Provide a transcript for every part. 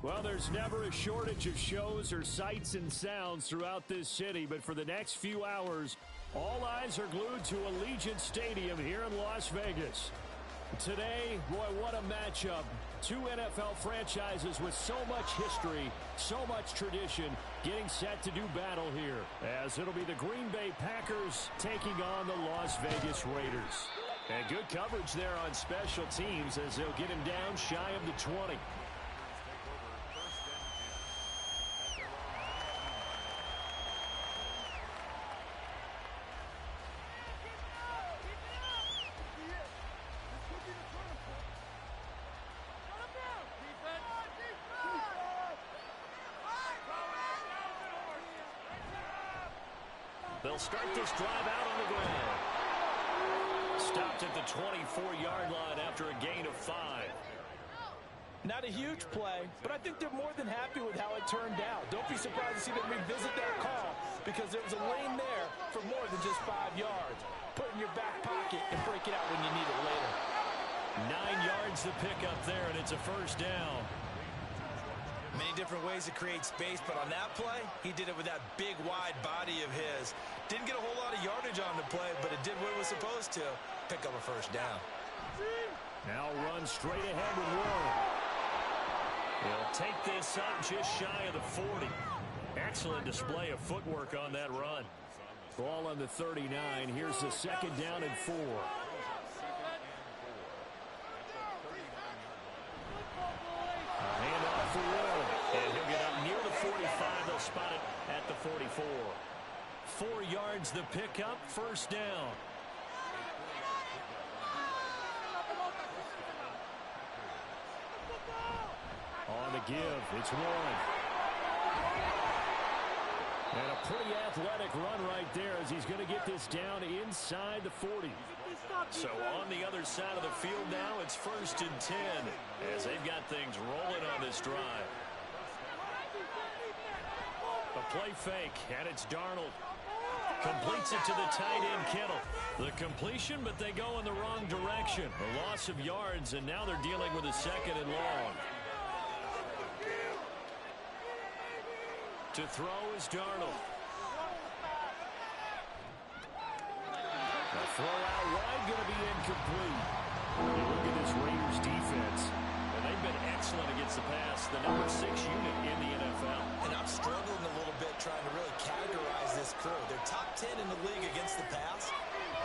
Well, there's never a shortage of shows or sights and sounds throughout this city, but for the next few hours, all eyes are glued to Allegiant Stadium here in Las Vegas. Today, boy, what a matchup. Two NFL franchises with so much history, so much tradition, getting set to do battle here, as it'll be the Green Bay Packers taking on the Las Vegas Raiders. And good coverage there on special teams as they'll get him down shy of the 20. They'll start this drive out on the ground. Stopped at the 24-yard line after a gain of 5. Not a huge play, but I think they're more than happy with how it turned out. Don't be surprised to see them revisit that call because there was a lane there for more than just 5 yards. Put it in your back pocket and break it out when you need it later. 9 yards to pick up there, and it's a first down. Many different ways to create space, but on that play, he did it with that big, wide body of his. Didn't get a whole lot of yardage on the play, but it did what it was supposed to. Pick up a first down. Now run straight ahead with Warren. He'll take this up just shy of the 40. Excellent display of footwork on that run. Ball on the 39. Here's the second down and 4. Handoff for Warren. And he'll get up near the 45. They'll spot it at the 44. 4 yards the pickup, first down. On the give, it's Warren. And a pretty athletic run right there as he's going to get this down inside the 40. So on the other side of the field now, it's 1st and 10 as they've got things rolling on this drive. A play fake, and it's Darnold. Completes it to the tight end, Kittle. The completion, but they go in the wrong direction. A loss of yards, and now they're dealing with a second and long. To throw is Darnold. The throw out wide, going to be incomplete. You look at this Raiders defense, and they've been excellent against the pass. The number 6 unit in the NFL. And I'm struggling a little bit trying to really categorize this crew. They're top 10 in the league against the pass,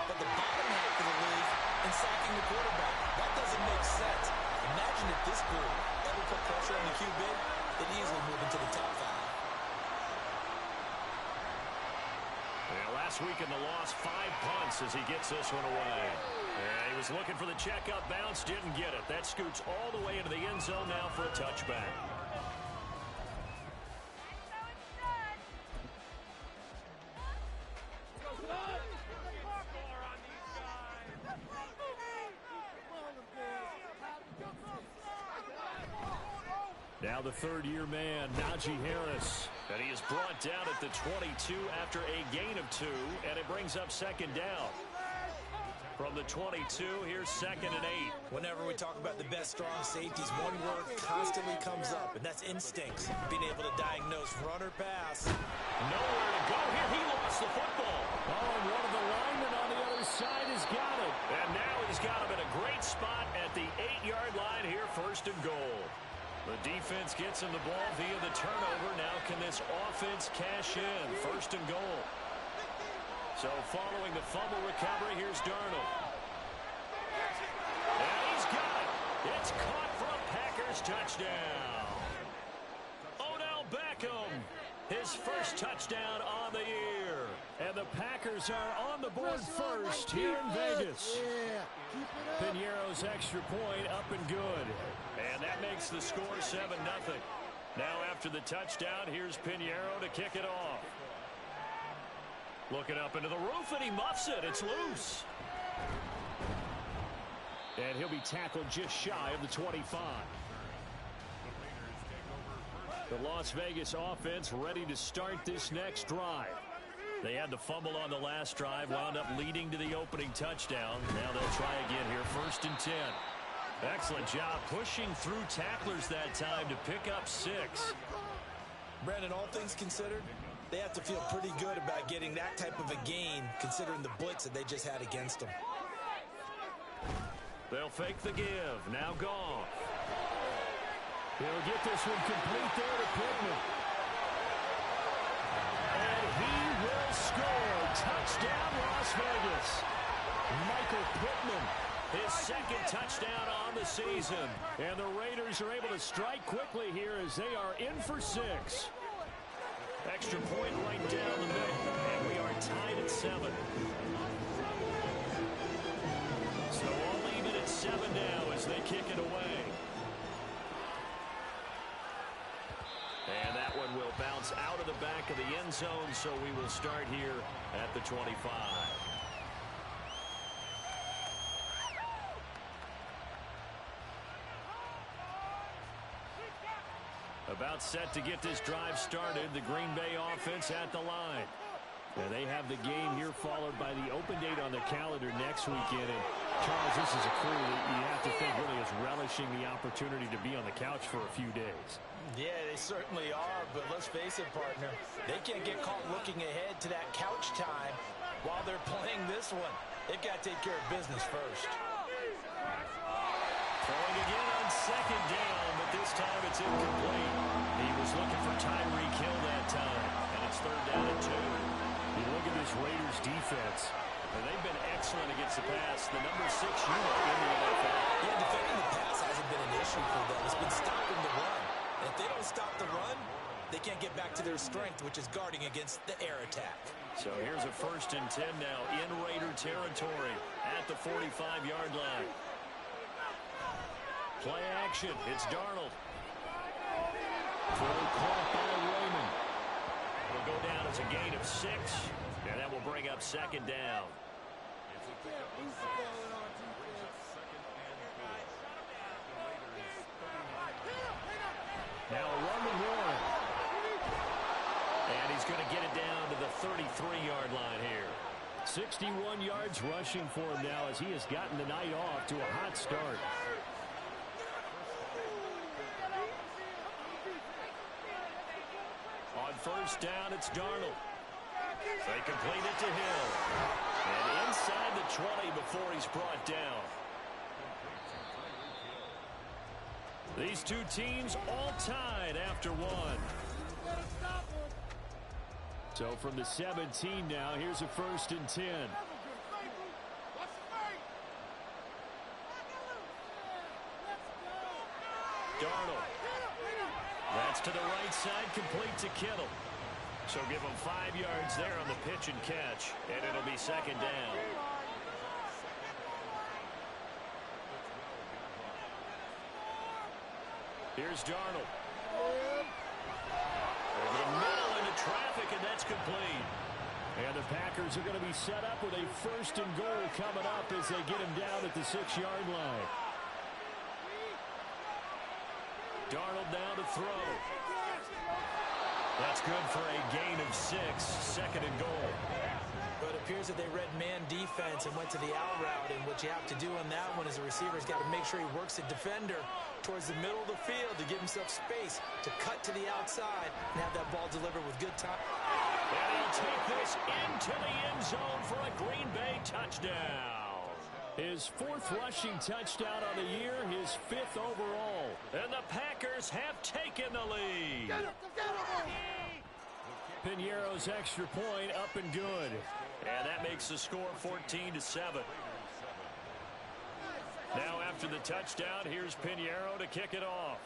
but the bottom half of the league in sacking the quarterback. That doesn't make sense. Imagine if this group ever put pressure on the QB, they'd easily move into the top 5. Last week in the loss, 5 punts as he gets this one away. He was looking for the checkup bounce, didn't get it. That scoots all the way into the end zone now for a touchback. Now the third-year man, Najee Harris. And he is brought down at the 22 after a gain of 2, and it brings up second down. From the 22, here's 2nd and 8. Whenever we talk about the best strong safeties, one word constantly comes up, and that's instincts. Being able to diagnose run or pass. Nowhere to go here. He lost the football. Oh, and one of the linemen on the other side has got it. And now he's got him in a great spot at the 8-yard line here, 1st and goal. The defense gets him the ball via the turnover. Now can this offense cash in? 1st and goal. So following the fumble recovery, here's Darnold. And he's got it. It's caught for a Packers touchdown. Odell Beckham, his first touchdown on the year. And the Packers are on the board first here in Vegas. Piñeiro's extra point up and good. And that makes the score 7-0. Now after the touchdown, here's Piñeiro to kick it off. Looking up into the roof, and he muffs it. It's loose. And he'll be tackled just shy of the 25. The Las Vegas offense ready to start this next drive. They had the fumble on the last drive, wound up leading to the opening touchdown. Now they'll try again here, 1st and 10. Excellent job pushing through tacklers that time to pick up 6. Brandon, all things considered, they have to feel pretty good about getting that type of a gain considering the blitz that they just had against them. They'll fake the give. Now Goff. He'll get this one complete there to Pittman. And he will score. Touchdown, Las Vegas. Michael Pittman. His second touchdown on the season. And the Raiders are able to strike quickly here as they are in for 6. Extra point right down the middle. And we are tied at 7. So all even at 7 now as they kick it away. And that one will bounce out of the back of the end zone, so we will start here at the 25. About set to get this drive started. The Green Bay offense at the line. And they have the game here followed by the open date on the calendar next weekend. And Charles, this is a crew that you have to think really is relishing the opportunity to be on the couch for a few days. Yeah, they certainly are, but let's face it, partner. They can't get caught looking ahead to that couch time while they're playing this one. They've got to take care of business first. Throwing again on second down, but this time it's incomplete. He was looking for Tyreek Hill that time, and it's 3rd down and 2. You look at this Raiders defense. And they've been excellent against the pass. The number 6 unit in the NFL. Yeah, defending the pass hasn't been an issue for them. It's been stopping the run. And if they don't stop the run, they can't get back to their strength, which is guarding against the air attack. So here's a 1st and 10 now in Raider territory at the 45-yard line. Play action. It's Darnold. Throw caught by Raymond. It'll go down as a gain of 6, and that will bring up 2nd down. Now a run to Warren. And he's going to get it down to the 33-yard line here. 61 yards rushing for him now as he has gotten the night off to a hot start. On 1st down, it's Darnold. They complete it to Hill. And inside the 20 before he's brought down. These two teams all tied after 1. So from the 17 now, here's a 1st and 10. Darnold. That's to the right side, complete to Kittle. So give him 5 yards there on the pitch and catch, and it'll be 2nd down. Here's Darnold. Over the middle into traffic, and that's complete. And the Packers are going to be set up with a 1st and goal coming up as they get him down at the 6-yard line. Darnold down to throw. That's good for a gain of 6, 2nd and goal. But it appears that they read man defense and went to the out route, and what you have to do on that one is the receiver's got to make sure he works the defender towards the middle of the field to give himself space to cut to the outside and have that ball delivered with good time. And he'll take this into the end zone for a Green Bay touchdown. His 4th rushing touchdown on the year, his 5th overall. And the Packers have taken the lead. Piñeiro's extra point up and good. And that makes the score 14-7. Now after the touchdown, here's Piñeiro to kick it off.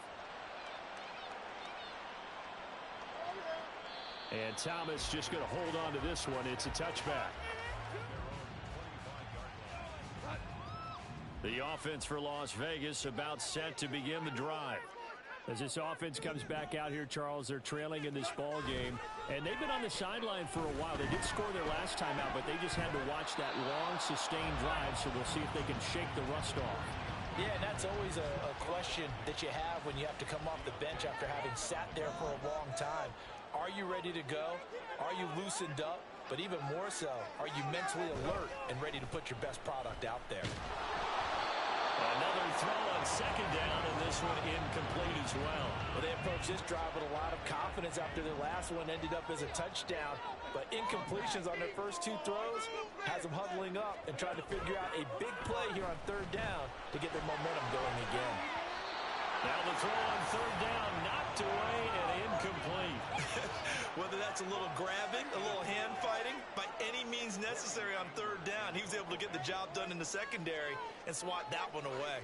And Thomas just going to hold on to this one. It's a touchback. The offense for Las Vegas about set to begin the drive. As this offense comes back out here, Charles, they're trailing in this ball game. And they've been on the sideline for a while. They did score their last time out, but they just had to watch that long, sustained drive, so we'll see if they can shake the rust off. Yeah, and that's always a question that you have when you have to come off the bench after having sat there for a long time. Are you ready to go? Are you loosened up? But even more so, are you mentally alert and ready to put your best product out there? Another throw on second down, and this one incomplete as well. Well, they approached this drive with a lot of confidence after their last one ended up as a touchdown. But incompletions on their first two throws has them huddling up and trying to figure out a big play here on third down to get their momentum going again. Now the throw on third down, knocked away and incomplete. Whether that's a little grabbing, a little hand fighting, by any means necessary on third down, he was able to get the job done in the secondary and swat that one away.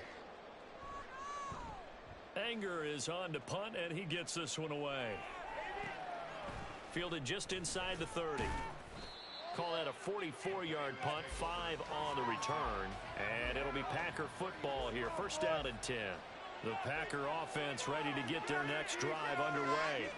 Anger is on to punt, and he gets this one away. Fielded just inside the 30. Call that a 44-yard punt, 5 on the return. And it'll be Packer football here. First down and 10. The Packer offense ready to get their next drive underway.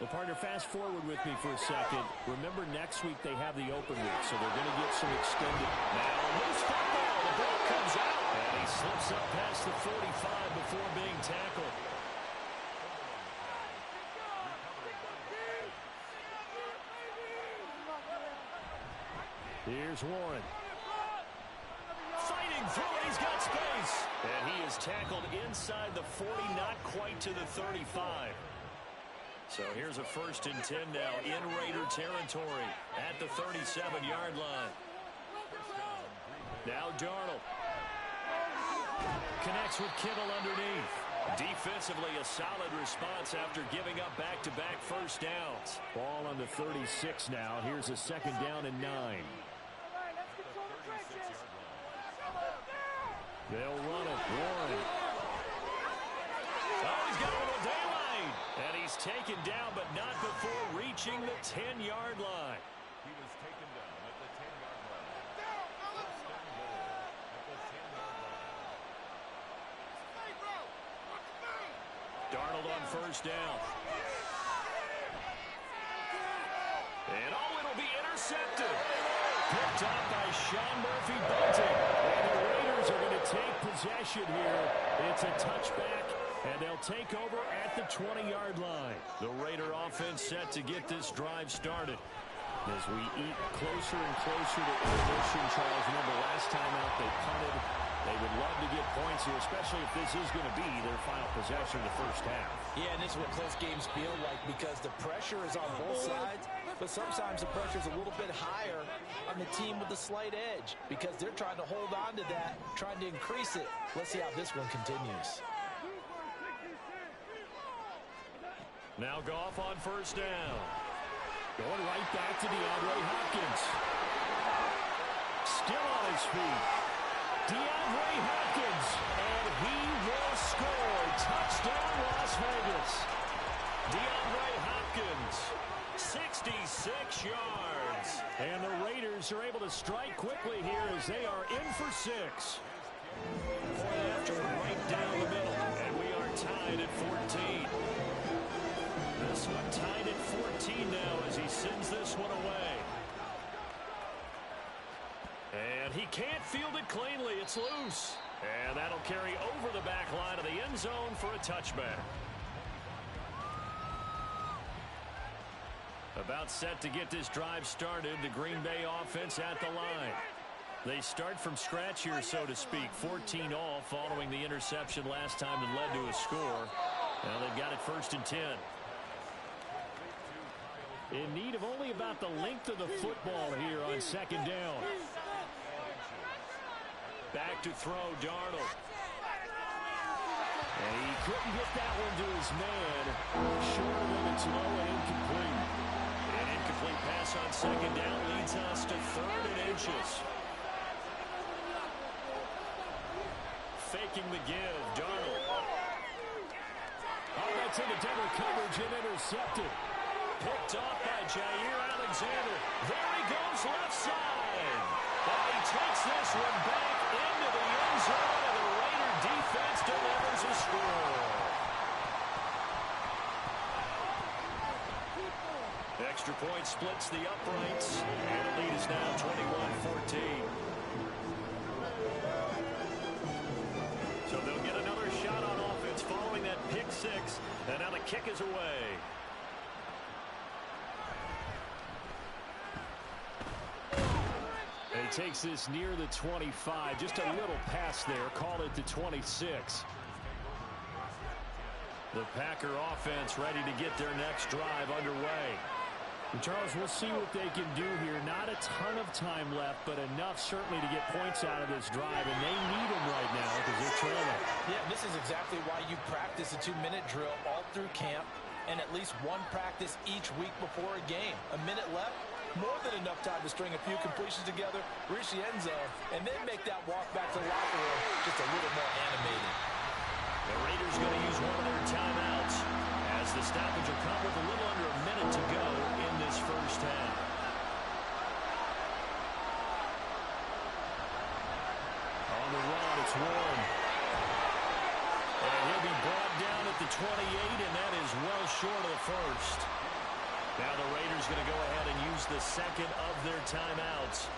Well, partner, fast forward with me for a second. Remember, next week they have the open week, so they're going to get some extended. Now, loose football. The ball comes out. And he slips up past the 45 before being tackled. Here's Warren. Fighting through it. He's got space. And he is tackled inside the 40, not quite to the 35. So here's a first and 10 now in Raider territory at the 37-yard line. Now Darnold connects with Kittle underneath. Defensively, a solid response after giving up back-to-back first downs. Ball on the 36 now. Here's a second down and 9. They'll run it. Warren. Oh, he's got a little daylight. And he's taken down, but not before reaching the 10-yard line. He was taken down at the 10-yard line. Darnold on first down. And oh, it'll be intercepted. Picked up by Sean Murphy-Bunting. And the Raiders are going to take possession here. It's a touchback, and they'll take over at the 20-yard line. The Raider offense set to get this drive started. As we eat closer and closer to intermission, Charles, remember last time out they punted. They would love to get points here, especially if this is going to be their final possession of the first half. Yeah, and this is what close games feel like because the pressure is on both sides, but sometimes the pressure is a little bit higher on the team with the slight edge because they're trying to hold on to that, trying to increase it. Let's see how this one continues. Now Goff on first down. Going right back to DeAndre Hopkins. Still on his feet. DeAndre Hopkins, and he will score. Touchdown, Las Vegas. DeAndre Hopkins, 66 yards. And the Raiders are able to strike quickly here as they are in for 6. Point after right down the middle, and we are tied at 14. This one tied at 14 now as he sends this one away. And he can't field it cleanly. It's loose. And that'll carry over the back line of the end zone for a touchback. About set to get this drive started. The Green Bay offense at the line. They start from scratch here, so to speak. 14 all following the interception last time that led to a score. Now they've got it first and 10. In need of only about the length of the football here on second down. Back to throw, Darnold. And he couldn't get that one to his man. Short of him, it's low and incomplete. An incomplete pass on second down leads us to 3rd and inches. Faking the give, Darnold. Oh, that's into double coverage and intercepted. Picked off by Jair Alexander. There he goes left side. And he takes this one back into the end zone, and the Raider defense delivers a score. Extra point splits the uprights, and the lead is now 21-14. So they'll get another shot on offense following that pick six, and now the kick is away. A he takes this near the 25. Just a little pass there. Call it the 26. The Packer offense ready to get their next drive underway. And Charles, we'll see what they can do here. Not a ton of time left, but enough certainly to get points out of this drive, and they need them right now because they're trailing. Yeah, this is exactly why you practice a 2-minute drill all through camp and at least one practice each week before a game. A minute left, more than enough time to string a few completions together, reach the end zone, and then make that walk back to the locker room just a little more animated. The Raiders going to use one of their timeouts as the stoppage will come with a little under a minute to go in this first half. On the run, it's Warren. And he'll be brought down at the 28, and that is well short of the first. Now the Raiders going to go ahead and use the second of their timeouts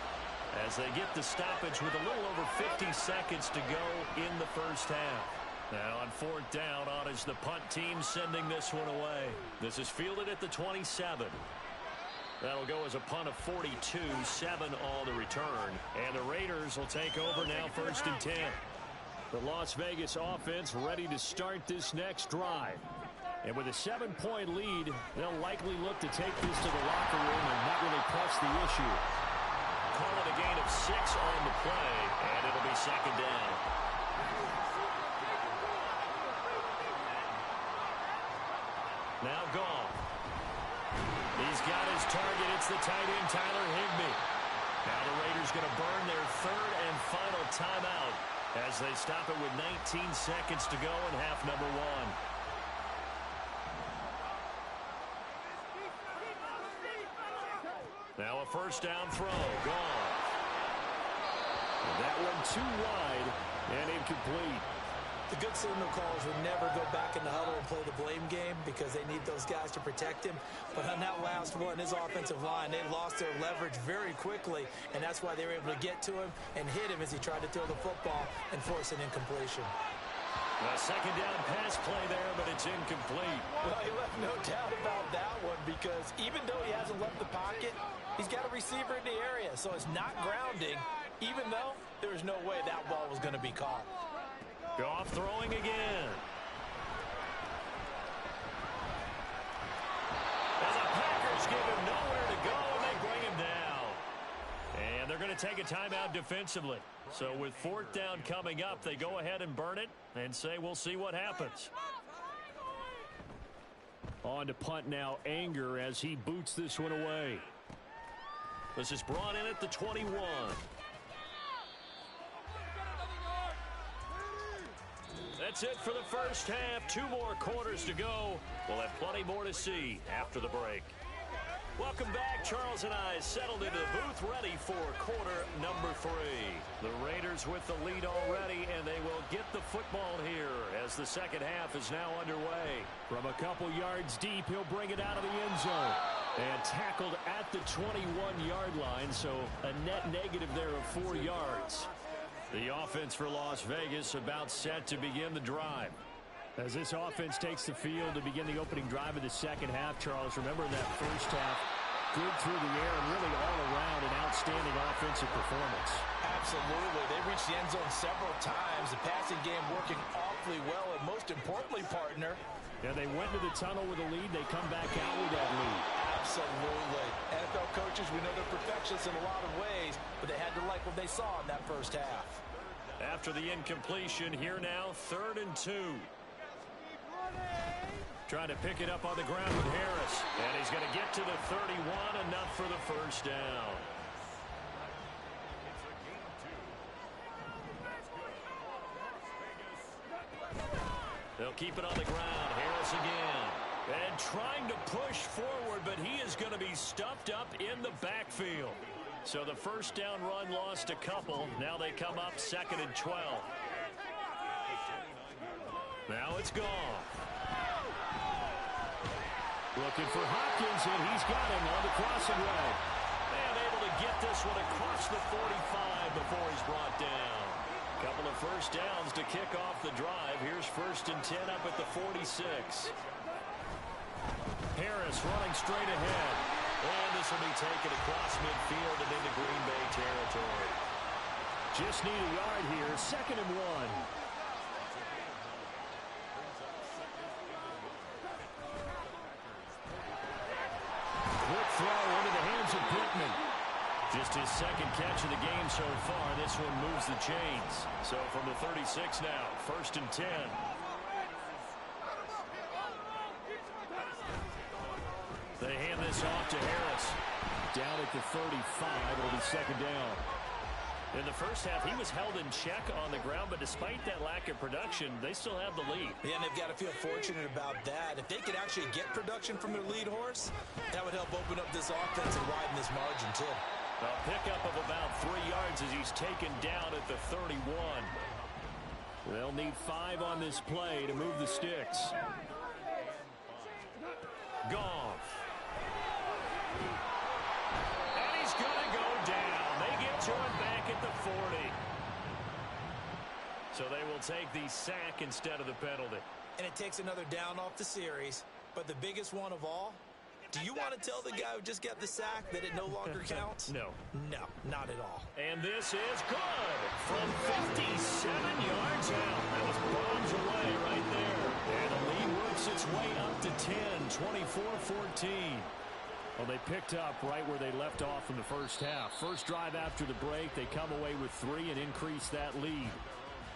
as they get the stoppage with a little over 50 seconds to go in the first half. Now on fourth down, on is the punt team sending this one away. This is fielded at the 27. That'll go as a punt of 42, 7 on the return. And the Raiders will take over now, 1st and 10. The Las Vegas offense ready to start this next drive. And with a 7-point lead, they'll likely look to take this to the locker room and not really press the issue. Call it a gain of 6 on the play, and it'll be 2nd down. Now Goff. He's got his target. It's the tight end, Tyler Higbee. Now the Raiders going to burn their 3rd and final timeout as they stop it with 19 seconds to go in half number 1. Now a 1st down throw. Goff. That one too wide and incomplete. The good signal callers would never go back in the huddle and play the blame game because they need those guys to protect him. But on that last one, his offensive line, they lost their leverage very quickly, and that's why they were able to get to him and hit him as he tried to throw the football and force an incompletion. A 2nd down pass play there, but it's incomplete. Well, he left no doubt about that one because even though he hasn't left the pocket, he's got a receiver in the area, so it's not grounding, even though there was no way that ball was going to be caught. Goff throwing again. And the Packers give him nowhere to go, and they bring him down. And they're going to take a timeout defensively. So with 4th down coming up, they go ahead and burn it and say we'll see what happens. On to punt now, Anger as he boots this one away. This is brought in at the 21. That's it for the first half. 2 more quarters to go. We'll have plenty more to see after the break. Welcome back. Charles and I settled into the booth ready for quarter number 3. The Raiders with the lead already, and they will get the football here as the second half is now underway. From a couple yards deep, he'll bring it out of the end zone. And tackled at the 21-yard line, so a net negative there of 4 yards. The offense for Las Vegas about set to begin the drive. As this offense takes the field to begin the opening drive of the second half, Charles, remember in that first half, good through the air and really all around an outstanding offensive performance. Absolutely. They reached the end zone several times. The passing game working awfully well, and most importantly, partner. Yeah, they went to the tunnel with a lead. They come back out with that lead. Absolutely. NFL coaches, we know they're perfectionists in a lot of ways, but they had to like what they saw in that first half. After the incompletion, here now, 3rd and 2. Trying to pick it up on the ground with Harris. And he's going to get to the 31, enough for the 1st down. They'll keep it on the ground. Harris again. And trying to push forward, but he is going to be stuffed up in the backfield. So the 1st down run lost a couple. Now they come up 2nd and 12. Now it's gone. Looking for Hopkins, and he's got him on the crossing way. And able to get this one across the 45 before he's brought down. Couple of 1st downs to kick off the drive. Here's 1st and 10 up at the 46. Harris running straight ahead. And this will be taken across midfield and into Green Bay territory. Just need a yard here. 2nd and 1. Quick throw into the hands of Pittman. Just his 2nd catch of the game so far. This one moves the chains. So from the 36 now, 1st and 10. They hand this off to Harris. Down at the 35, it'll be 2nd down. In the first half, he was held in check on the ground, but despite that lack of production, they still have the lead. Yeah, and they've got to feel fortunate about that. If they could actually get production from their lead horse, that would help open up this offense and widen this margin, too. A pickup of about 3 yards as he's taken down at the 31. They'll need 5 on this play to move the sticks. Goff. And he's going to go down. They get to him back at the 40. So they will take the sack instead of the penalty. And it takes another down off the series. But the biggest one of all, do you want to tell the guy who just got the sack that it no longer counts? No. No, not at all. And this is good from 57 yards out. That was bombs away right there. And the lead works its way up to 10, 24-14. Well, they picked up right where they left off in the first half. First drive after the break, they come away with 3 and increase that lead.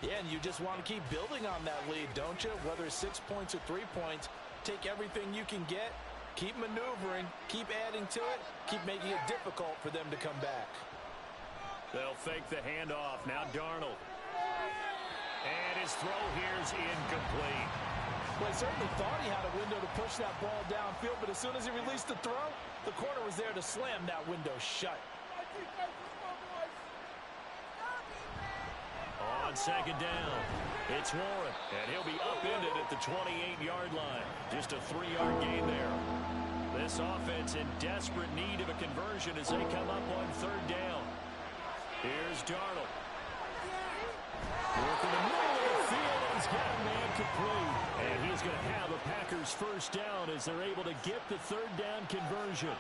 Yeah, and you just want to keep building on that lead, don't you? Whether it's 6 points or 3 points, take everything you can get, keep maneuvering, keep adding to it, keep making it difficult for them to come back. They'll fake the handoff. Now Darnold. And his throw here is incomplete. Well, he certainly thought he had a window to push that ball downfield, but as soon as he released the throw, the corner was there to slam that window shut. On 2nd down, it's Warren, and he'll be upended at the 28-yard line. Just a 3-yard gain there. This offense in desperate need of a conversion as they come up on 3rd down. Here's Darnold. Working the middle of the field, he's got a man complete. And he's going to have a Packers 1st down as they're able to get the 3rd down conversion.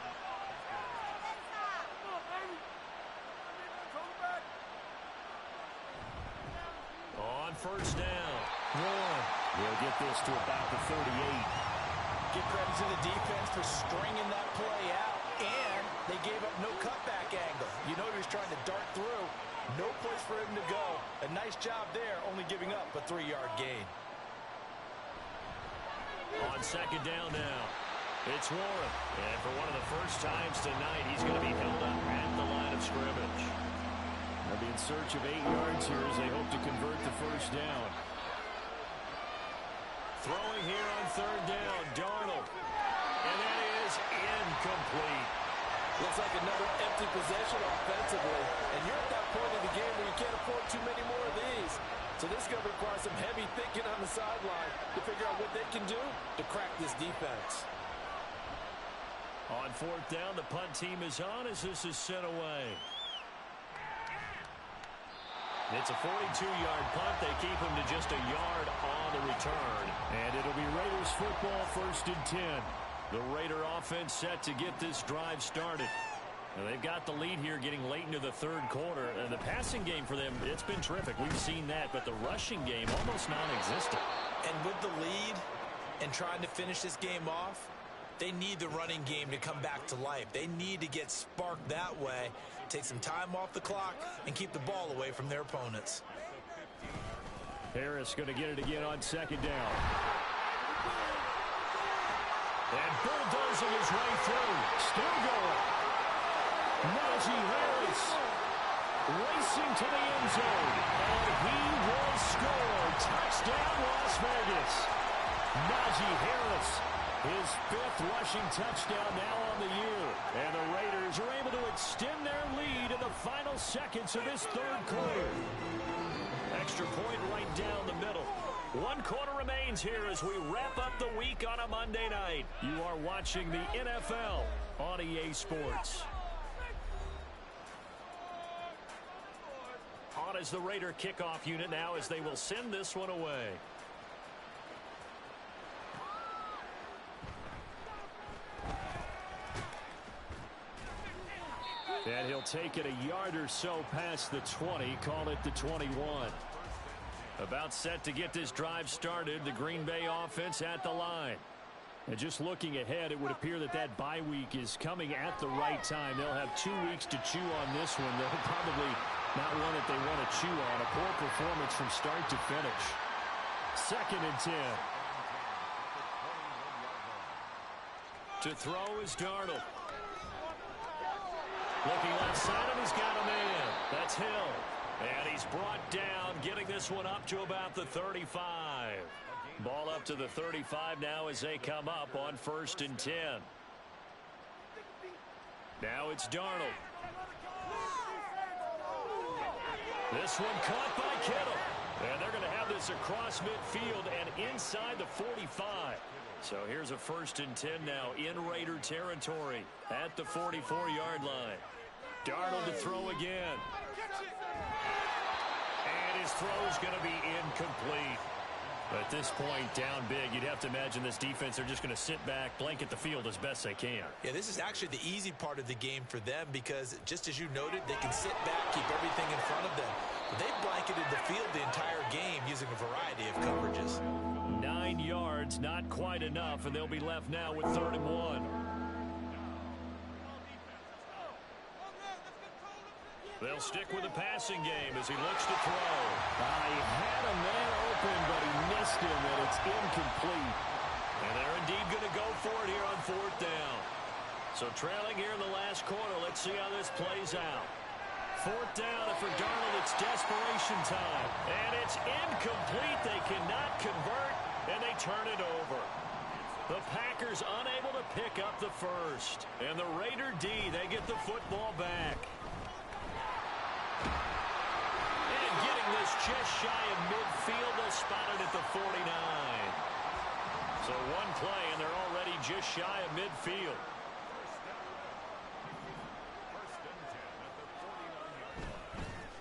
On 1st down, Warren will get this to about the 38. Give credit to the defense for stringing that play out, and they gave up no cutback angle. You know he was trying to dart through. No place for him to go. A nice job there, only giving up a 3-yard gain. On 2nd down now, it's Warren. And for one of the first times tonight, he's going to be held up at the line of scrimmage. They'll be in search of 8 yards here as they hope to convert the 1st down. Throwing here on 3rd down, Darnold. And that is incomplete. Looks like another empty possession offensively. And you're at that point in the game where you can't afford too many more of these. So this is going to require some heavy thinking on the sideline to figure out what they can do to crack this defense. On 4th down, the punt team is on as this is sent away. It's a 42-yard punt. They keep him to just a yard on the return. And it'll be Raiders football, 1st and 10. The Raider offense set to get this drive started. Now they've got the lead here getting late into the 3rd quarter. And the passing game for them, it's been terrific. We've seen that. But the rushing game, almost non-existent. And with the lead and trying to finish this game off, they need the running game to come back to life. They need to get sparked that way, take some time off the clock, and keep the ball away from their opponents. Harris going to get it again on 2nd down. And bulldozing his way through. Still going. Najee Harris racing to the end zone. And he will score. Touchdown, Las Vegas. Najee Harris, his 5th rushing touchdown now on the year. And the Raiders are able to extend their lead in the final seconds of this 3rd quarter. Extra point right down the middle. 1 quarter remains here as we wrap up the week on a Monday night. You are watching the NFL on EA Sports. On is the Raider kickoff unit now as they will send this one away. And he'll take it a yard or so past the 20. Call it the 21. About set to get this drive started. The Green Bay offense at the line. And just looking ahead, it would appear that that bye week is coming at the right time. They'll have 2 weeks to chew on this one. They'll probably not one that they want to chew on. A poor performance from start to finish. 2nd and 10. To throw is Darnold. Looking left side of him, he's got a man. That's Hill. And he's brought down, getting this one up to about the 35. Ball up to the 35 now as they come up on 1st and 10. Now it's Darnold. This one caught by Kittle. And they're going to have this across midfield and inside the 45. So here's a 1st and 10 now in Raider territory at the 44-yard line. Darnold to throw again. And his throw is going to be incomplete. At this point, down big, you'd have to imagine this defense, they're just going to sit back, blanket the field as best they can. Yeah, this is actually the easy part of the game for them because, just as you noted, they can sit back, keep everything in front of them. But they've blanketed the field the entire game using a variety of coverages. 9 yards, not quite enough, and they'll be left now with 3rd and 1. They'll stick with the passing game as he looks to throw. He had a man open, but he missed him, and it's incomplete. And they're indeed going to go for it here on 4th down. So trailing here in the last quarter, let's see how this plays out. 4th down, and for Darnold, it's desperation time. And it's incomplete. They cannot convert, and they turn it over. The Packers unable to pick up the first. And the Raider D, they get the football back. And getting this just shy of midfield, they'll spot it at the 49. So one play, and they're already just shy of midfield.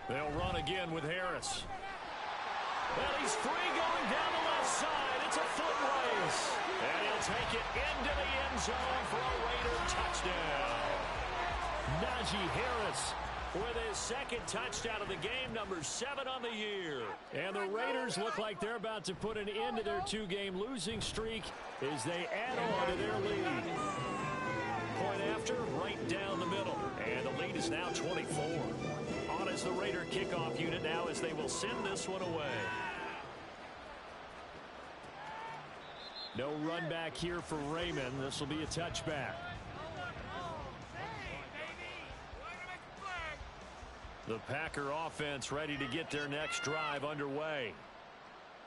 They'll run again with Harris. Well, he's free going down the left side. It's a foot race. And he'll take it into the end zone for a Raider touchdown. Najee Harris with his 2nd touchdown of the game, number 7 on the year. And the Raiders look like they're about to put an end to their 2-game losing streak as they add on to their lead. Point after, right down the middle. And the lead is now 24. On as the Raider kickoff unit now as they will send this one away. No run back here for Raymond. This will be a touchback. The Packer offense ready to get their next drive underway.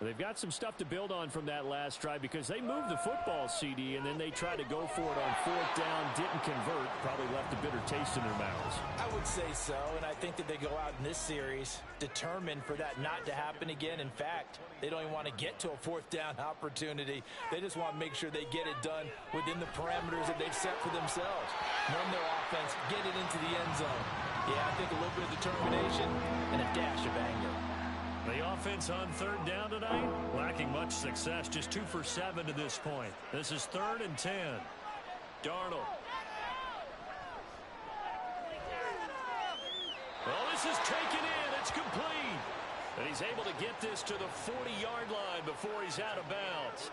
They've got some stuff to build on from that last drive because they moved the football, CD, and then they tried to go for it on 4th down, didn't convert, probably left a bitter taste in their mouths. I would say so, and I think that they go out in this series determined for that not to happen again. In fact, they don't even want to get to a 4th down opportunity. They just want to make sure they get it done within the parameters that they've set for themselves. Run their offense, get it into the end zone. Yeah, I think a little bit of determination and a dash of anger. The offense on 3rd down tonight, lacking much success, just 2 for 7 to this point. This is 3rd and 10. Darnold. Well, this is taken in. It's complete. And he's able to get this to the 40-yard line before he's out of bounds.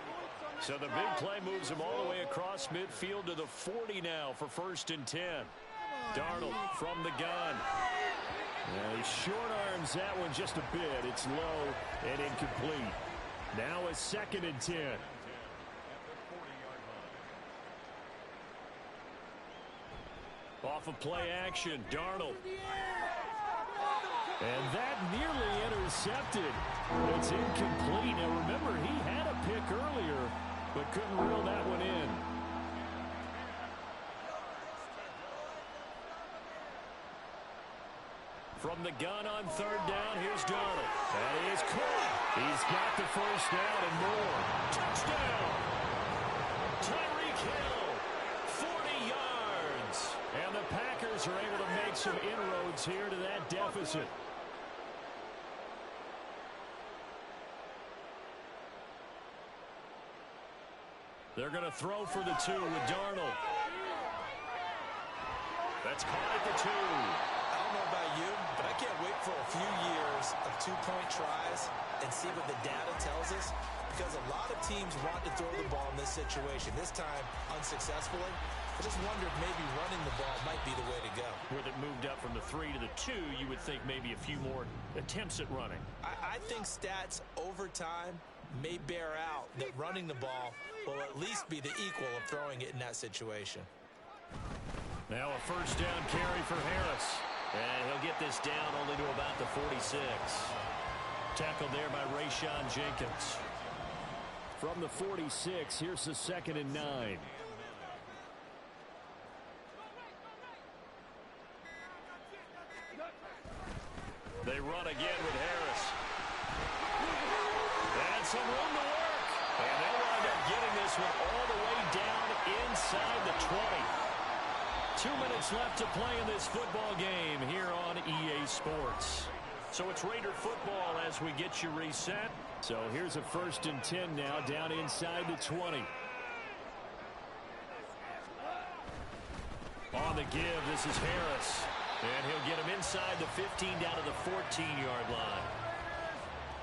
So the big play moves him all the way across midfield to the 40 now for 1st and 10. Darnold from the gun. Yeah, he short arms that one just a bit. It's low and incomplete. Now a 2nd and 10. Off of play action, Darnold. And that nearly intercepted. It's incomplete. Now remember, he had a pick earlier, but couldn't reel that one in. From the gun on 3rd down, here's Darnold. And he is caught. He's got the 1st down and more. Touchdown! Tyreek Hill, 40 yards. And the Packers are able to make some inroads here to that deficit. They're going to throw for the 2 with Darnold. That's caught at the 2. few years of two-point tries and see what the data tells us, because a lot of teams want to throw the ball in this situation. This time, unsuccessfully. I just wonder if maybe running the ball might be the way to go. With it moved up from the 3 to the 2, you would think maybe a few more attempts at running. I think stats over time may bear out that running the ball will at least be the equal of throwing it in that situation. Now a first down carry for Harris. And he'll get this down only to about the 46. Tackled there by Rayshon Jenkins. From the 46, here's the 2nd and 9. They run again with Harris. And some room to work. And they'll wind up getting this one all the way down inside the 20. 2 minutes left to play in this football game here on EA Sports. So it's Raider football as we get you reset. So here's a 1st and 10 now, down inside the 20. On the give, this is Harris. And he'll get him inside the 15 down to the 14-yard line.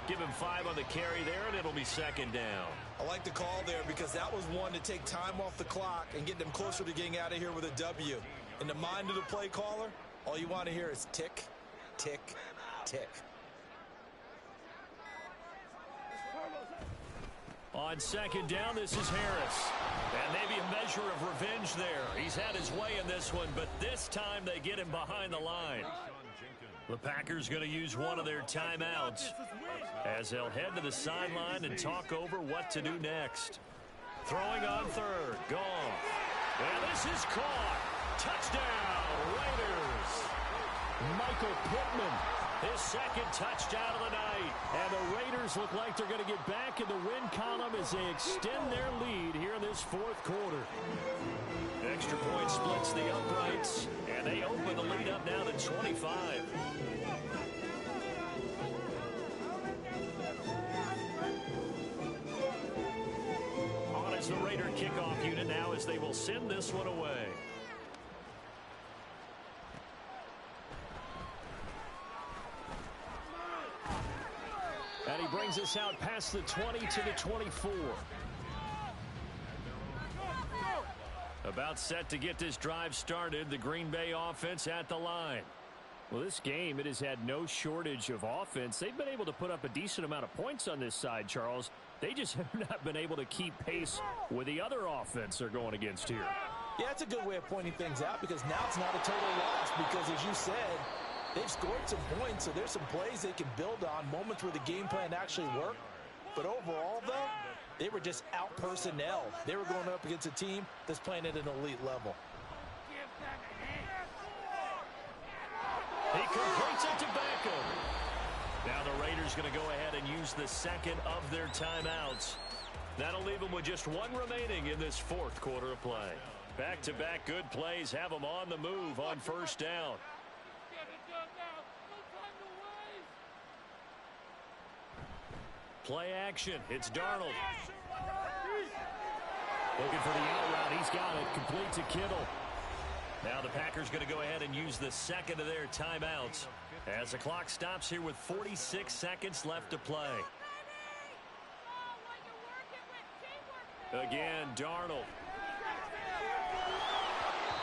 Give him 5 on the carry there, and it'll be 2nd down. I like the call there because that was one to take time off the clock and get them closer to getting out of here with a W. In the mind of the play caller, all you want to hear is tick, tick, tick. On 2nd down, this is Harris. And maybe a measure of revenge there. He's had his way in this one, but this time they get him behind the line. The Packers going to use one of their timeouts as they'll head to the sideline and talk over what to do next. Throwing on 3rd. Gone. And this is caught. Touchdown, Raiders. Michael Pittman. His 2nd touchdown of the night. And the Raiders look like they're going to get back in the win column as they extend their lead here in this 4th quarter. Extra point splits the uprights, and they open the lead up now to 25. On is the Raider kickoff unit now as they will send this one away. And he brings us out past the 20 to the 24. About set to get this drive started, the Green Bay offense at the line. Well, this game, it has had no shortage of offense. They've been able to put up a decent amount of points on this side, Charles. They just have not been able to keep pace with the other offense they're going against here. Yeah, that's a good way of pointing things out because now it's not a total loss because, as you said, they've scored some points, so there's some plays they can build on, moments where the game plan actually worked. But overall, though, they were just out personnel. They were going up against a team that's playing at an elite level. He completes it to Beckham. Now the Raiders going to go ahead and use the 2nd of their timeouts. That'll leave them with just 1 remaining in this 4th quarter of play. Back-to-back good plays have them on the move on 1st down. Play action. It's Darnold. Looking for the out route. He's got it. Complete to Kittle. Now the Packers going to go ahead and use the 2nd of their timeouts as the clock stops here with 46 seconds left to play. Again, Darnold.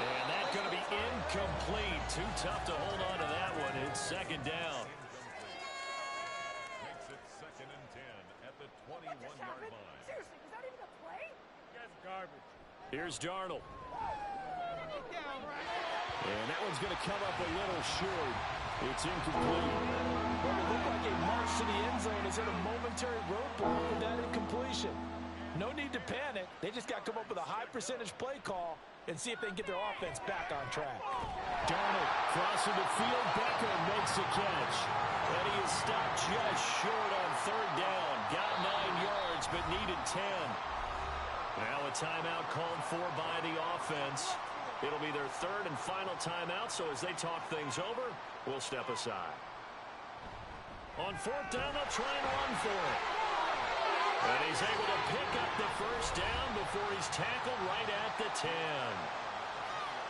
And that's going to be incomplete. Too tough to hold on to that one. It's 2nd down. Makes it 2nd and 10 at the 21-yard line. Seriously, was that even a play? That's garbage. Here's Darnold. And that one's going to come up a little short. It's incomplete. Well, it looked like a march to the end zone is at a momentary roadblock with that incompletion. No need to panic. They just got to come up with a high percentage play call and see if they can get their offense back on track. Darnold crossing the field. Beckham makes a catch. And he is stopped just short on 3rd down. Got 9 yards, but needed 10. Now a timeout called for by the offense. It'll be their 3rd and final timeout, so as they talk things over, we'll step aside. On 4th down, they'll try and run for it. And he's able to pick up the 1st down before he's tackled right at the 10.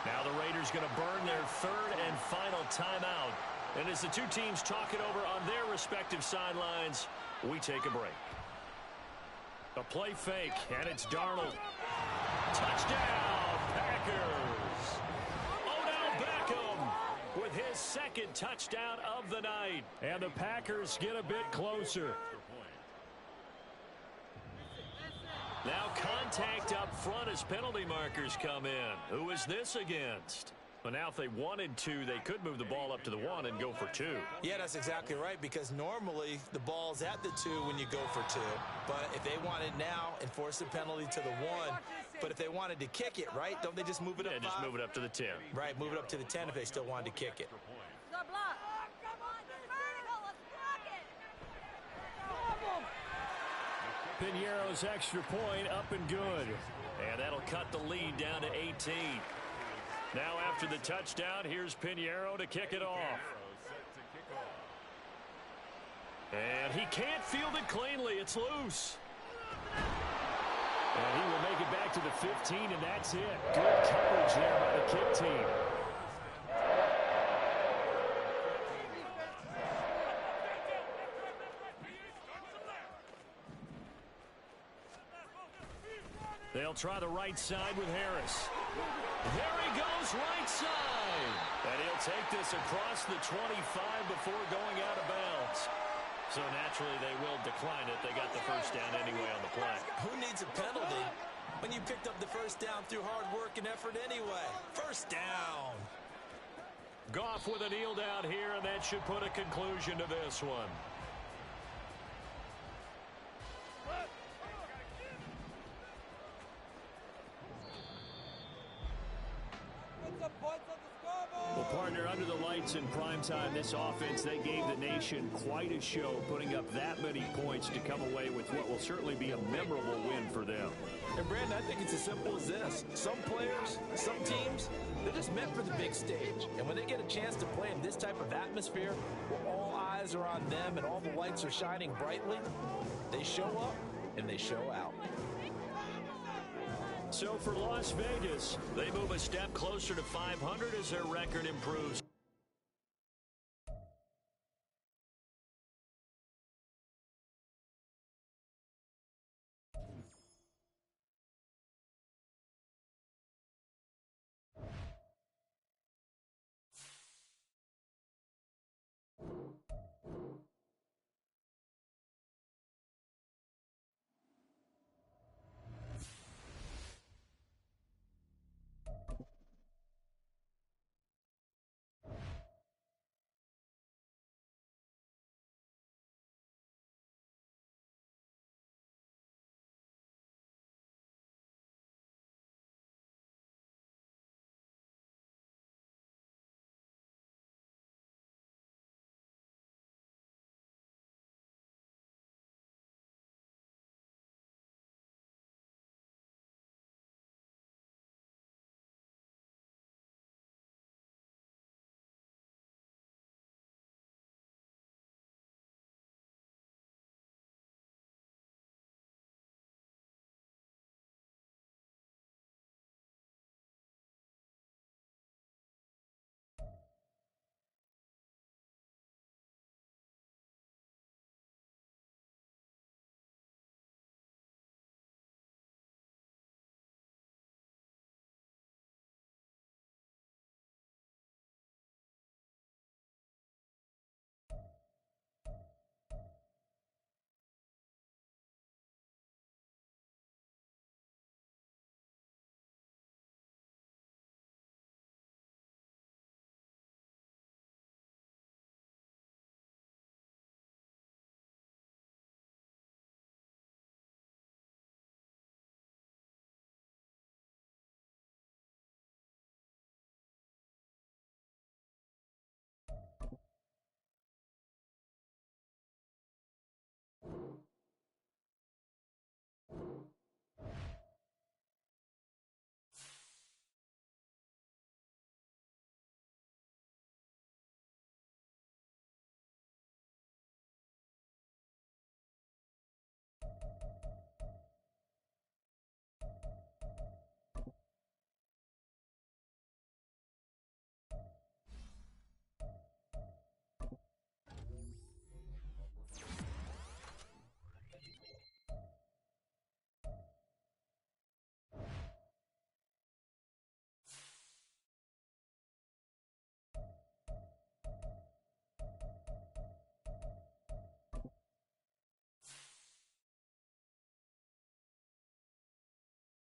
Now the Raiders going to burn their 3rd and final timeout And as the two teams talk it over on their respective sidelines, we take a break. A play fake, and it's Darnold. Touchdown, Packers! Odell Beckham with his second touchdown of the night. And the Packers get a bit closer. Now contact up front as penalty markers come in. Who is this against? Well, now if they wanted to, they could move the ball up to the 1 and go for 2. Yeah, that's exactly right, because normally the ball's at the 2 when you go for 2. But if they want it now, enforce the penalty to the 1. But if they wanted to kick it, right, don't they just move it up? Yeah, just move it up to the 10. Right, move it up to the 10 if they still wanted to kick it. Piñeiro's extra point up and good. And that'll cut the lead down to 18. Now after the touchdown, here's Piñeiro to kick it off. And he can't field it cleanly. It's loose. And he will make it back to the 15, and that's it. Good coverage there by the kick team. They'll try the right side with Harris. There he goes, right side. And he'll take this across the 25 before going out of bounds. So naturally they will decline it. They got the first down anyway on the play. Who needs a penalty when you picked up the first down through hard work and effort anyway? First down. Goff with a kneel down here, and that should put a conclusion to this one. Well, partner, under the lights in primetime, this offense, they gave the nation quite a show, putting up that many points to come away with what will certainly be a memorable win for them. And, Brandon, I think it's as simple as this. Some players, some teams, they're just meant for the big stage. And when they get a chance to play in this type of atmosphere, where all eyes are on them and all the lights are shining brightly, they show up and they show out. So for Las Vegas, they move a step closer to 500 as their record improves.